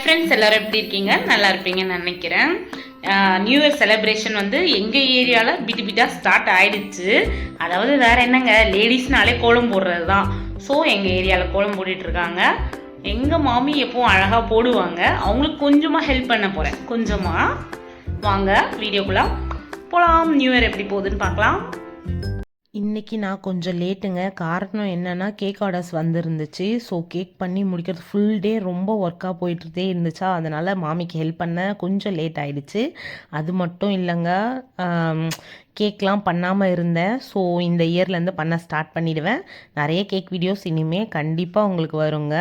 Friends எல்லாரும் எப்படி இருக்கீங்க? நல்லா இருப்பீங்கன்னு நினைக்கிறேன். நியூ இயர் செலிப்ரேஷன் வந்து எங்கள் ஏரியாவில் பிட்டாக ஸ்டார்ட் ஆயிடுச்சு. அதாவது வேற என்னங்க, லேடிஸ்னாலே கோலம் போடுறது தான். ஸோ எங்கள் ஏரியாவில் கோலம் போட்டுட்டு இருக்காங்க. எங்கள் மாமி எப்பவும் அழகாக போடுவாங்க. அவங்களுக்கு கொஞ்சமாக ஹெல்ப் பண்ண போகிறேன். கொஞ்சமாக வாங்க வீடியோக்குள்ளே போகலாம். நியூ இயர் எப்படி போகுதுன்னு பார்க்கலாம். இன்றைக்கி நான் கொஞ்சம் லேட்டுங்க. காரணம் என்னென்னா கேக் ஆர்டர்ஸ் வந்துருந்துச்சு. ஸோ கேக் பண்ணி முடிக்கிறது ஃபுல் டே ரொம்ப ஒர்க்காக போயிட்டுதே இருந்துச்சா, அதனால் மாமிக்கு ஹெல்ப் பண்ண கொஞ்சம் லேட் ஆகிடுச்சு. அது மட்டும் இல்லைங்க, கேக்லாம் பண்ணாமல் இருந்தேன். ஸோ இந்த இயர்லேருந்து பண்ண ஸ்டார்ட் பண்ணிவிடுவேன். நிறைய கேக் வீடியோஸ் இனிமேல் கண்டிப்பாக உங்களுக்கு வருங்க.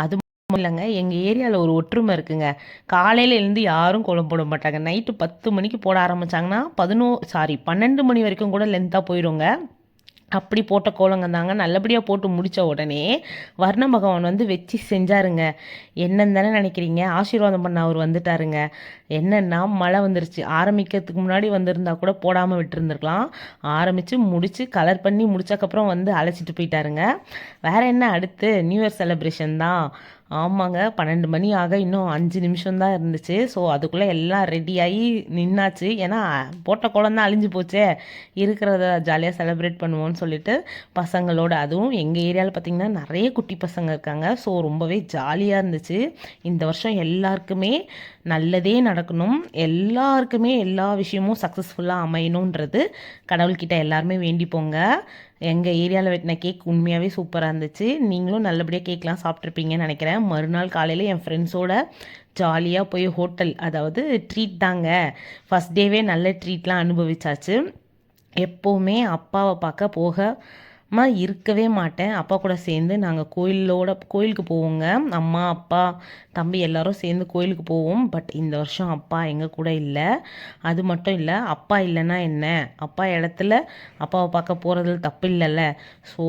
அது இல்லைங்க, எங்கள் ஏரியாவில் ஒரு ஒற்றுமை இருக்குங்க. காலையில் எழுந்து யாரும் கோலம் போட மாட்டாங்க. நைட்டு 10 மணிக்கு போட ஆரம்பித்தாங்கன்னா 12 மணி வரைக்கும் கூட லென்த்தாக போயிடுங்க. அப்படி போட்ட கோலங்க தாங்க. நல்லபடியாக போட்டு முடித்த உடனே வர்ண பகவான் வந்து வச்சு செஞ்சாருங்க. என்னன்னு தானே நினைக்கிறீங்க, ஆசீர்வாதம் பண்ண அவர் வந்துட்டாருங்க. என்னென்னா மழை வந்துருச்சு. ஆரம்பிக்கிறதுக்கு முன்னாடி வந்திருந்தா கூட போடாமல் விட்டுருந்துருக்கலாம். ஆரம்பித்து முடித்து கலர் பண்ணி முடிச்சக்கப்புறம் வந்து அழைச்சிட்டு போயிட்டாருங்க. வேறு என்ன, அடுத்து நியூ இயர் செலிப்ரேஷன் தான். ஆமாங்க, 12 மணி ஆக இன்னும் 5 நிமிஷம் தான் இருந்துச்சு. ஸோ அதுக்குள்ளே எல்லாம் ரெடியாகி நின்னாச்சு. ஏன்னா போட்ட கோலம் தான் அழிஞ்சு போச்சே, இருக்கிறத ஜாலியாக செலிப்ரேட் பண்ணுவோன்னு சொல்லிட்டு பசங்களோட, அதுவும் எங்கள் ஏரியாவில் பார்த்திங்கன்னா நிறைய குட்டி பசங்க இருக்காங்க. ஸோ ரொம்பவே ஜாலியாக இருந்துச்சு. இந்த வருஷம் எல்லாருக்குமே நல்லதே நடக்கணும், எல்லாருக்குமே எல்லா விஷயமும் சக்ஸஸ்ஃபுல்லாக அமையணுன்றது கடவுள்கிட்ட எல்லாருமே வேண்டிப்போங்க. எங்கள் ஏரியாவில் வெட்டின கேக் உண்மையாகவே சூப்பராக இருந்துச்சு. நீங்களும் நல்லபடியாக கேக்லாம் சாப்பிட்ருப்பீங்கன்னு நினைக்கிறேன். மறுநாள் காலையில் என் ஃப்ரெண்ட்ஸோட ஜாலியாக போய் ஹோட்டல், அதாவது ட்ரீட் தாங்க, ஃபஸ்ட் டேவே நல்ல ட்ரீட்லாம் அனுபவிச்சாச்சு. எப்போவுமே அப்பாவை பார்க்க இருக்கவே மாட்டேன். அப்பா கூட சேர்ந்து நாங்கள் கோயிலுக்கு போவோங்க. அம்மா அப்பா தம்பி எல்லாரும் சேர்ந்து கோயிலுக்கு போவோம். பட் இந்த வருஷம் அப்பா எங்கள் கூட இல்லை. அது மட்டும் இல்லை, அப்பா இல்லைன்னா என்ன, அப்பா இடத்துல அப்பாவை பார்க்க போகிறதுல தப்பு இல்லைல்ல. ஸோ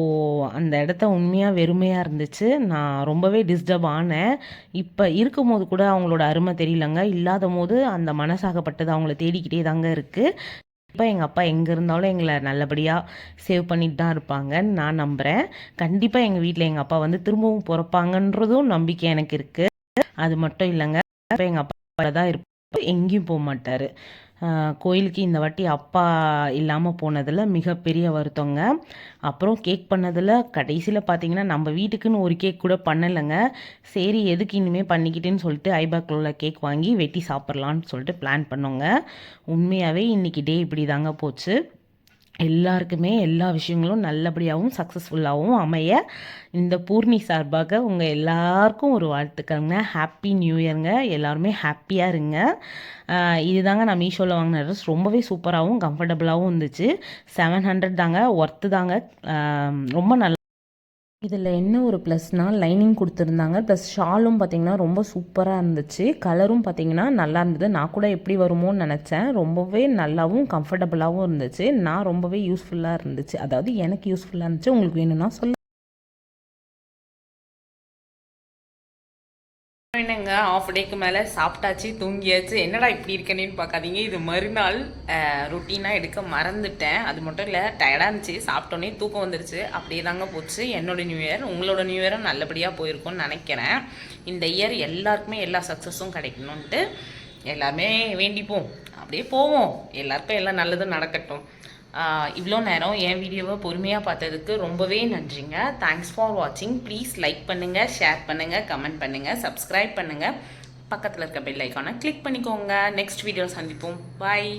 அந்த இடத்த உண்மையாக வெறுமையாக இருந்துச்சு. நான் ரொம்பவே டிஸ்டர்ப் ஆனேன். இப்போ இருக்கும் போது கூட அவங்களோட அருமை தெரியலங்க. இல்லாத போது அந்த மனசாகப்பட்டது அவங்கள தேடிக்கிட்டே தாங்க இருக்குது. இப்போ எங்கள் அப்பா எங்கே இருந்தாலும் எங்களை நல்லபடியாக சேவ் பண்ணிட்டு தான் இருப்பாங்கன்னு நான் நம்புகிறேன். கண்டிப்பாக எங்கள் வீட்டில் எங்கள் அப்பா வந்து திரும்பவும் பிறப்பாங்கன்றதும் நம்பிக்கை எனக்கு இருக்குது. அது மட்டும் இல்லைங்க, இப்போ எங்கள் அப்பா தான் இருப்பார், எங்கேயும் போக மாட்டார். கோயிலுக்கு இந்த வாட்டி அப்பா இல்லாமல் போனதில் மிகப்பெரிய வருத்தங்க. அப்புறம் கேக் பண்ணதில் கடைசியில் பார்த்தீங்கன்னா நம்ம வீட்டுக்குன்னு ஒரு கேக் கூட பண்ணலைங்க. சரி எதுக்கு இனிமேல் பண்ணிக்கிட்டேன்னு சொல்லிட்டு ஐபாக்கில் கேக் வாங்கி வெட்டி சாப்பிட்லான்னு சொல்லிட்டு பிளான் பண்ணோங்க. உண்மையாகவே இன்றைக்கி டே இப்படி தாங்க போச்சு. எல்லாருக்குமே எல்லா விஷயங்களும் நல்லபடியாகவும் சக்ஸஸ்ஃபுல்லாகவும் அமைய இந்த பூர்ணி சார்பாக உங்கள் எல்லாருக்கும் ஒரு வாழ்த்துக்கள்ங்க. Happy new இயருங்க. எல்லாருமே ஹாப்பியாக இருங்க. இதுதாங்க நான் மீஷோவில் வாங்கின ட்ரெஸ். ரொம்பவே சூப்பராகவும் கம்ஃபர்டபுளாகவும் இருந்துச்சு. 700 தாங்க, ஒர்த்து தாங்க, ரொம்ப நல்ல. இதில் என்ன ஒரு ப்ளஸ்னால் லைனிங் கொடுத்துருந்தாங்க. ப்ளஸ் ஷாலும் பார்த்திங்கன்னா ரொம்ப சூப்பராக இருந்துச்சு. கலரும் பார்த்திங்கன்னா நல்லா இருந்தது. நான் கூட எப்படி வருமோன்னு நினச்சேன். ரொம்பவே நல்லாவும் கம்ஃபர்டபுளாகவும் இருந்துச்சு. நான் ரொம்பவே யூஸ்ஃபுல்லாக இருந்துச்சு. அதாவது எனக்கு யூஸ்ஃபுல்லாக இருந்துச்சு. உங்களுக்கு வேணும்னா சொல்ல. என்னங்க, ஆஃப் டேக்கு மேலே சாப்பிட்டாச்சு, தூங்கியாச்சு. என்னடா இப்படி இருக்கேன்னு பார்க்காதீங்க. இது மறுநாள் ரொட்டீனாக எடுக்க மறந்துட்டேன். அது மட்டும் இல்லை, டயர்டாக இருந்துச்சு. சாப்பிட்டோன்னே தூக்கம் வந்துருச்சு. அப்படியே தாங்க போச்சு என்னோடய நியூ இயர். உங்களோட நியூ இயரும் நல்லபடியாக போயிருக்கும்னு நினைக்கிறேன். இந்த இயர் எல்லாருக்குமே எல்லா சக்ஸஸும் கிடைக்கணுன்ட்டு எல்லாருமே வேண்டிப்போம். அப்படியே போவோம். எல்லாருக்கும் எல்லாம் நல்லதும் நடக்கட்டும். இவ்வளோ நேரம் என் வீடியோவை பொறுமையாக பார்த்ததுக்கு ரொம்பவே நன்றிங்க. தேங்க்ஸ் ஃபார் வாட்சிங். ப்ளீஸ் லைக் பண்ணுங்கள், ஷேர் பண்ணுங்கள், கமெண்ட் பண்ணுங்கள், சப்ஸ்கிரைப் பண்ணுங்கள். பக்கத்தில் இருக்க பெல் ஐக்கானை கிளிக் பண்ணிக்கோங்க. நெக்ஸ்ட் வீடியோ சந்திப்போம். பாய்.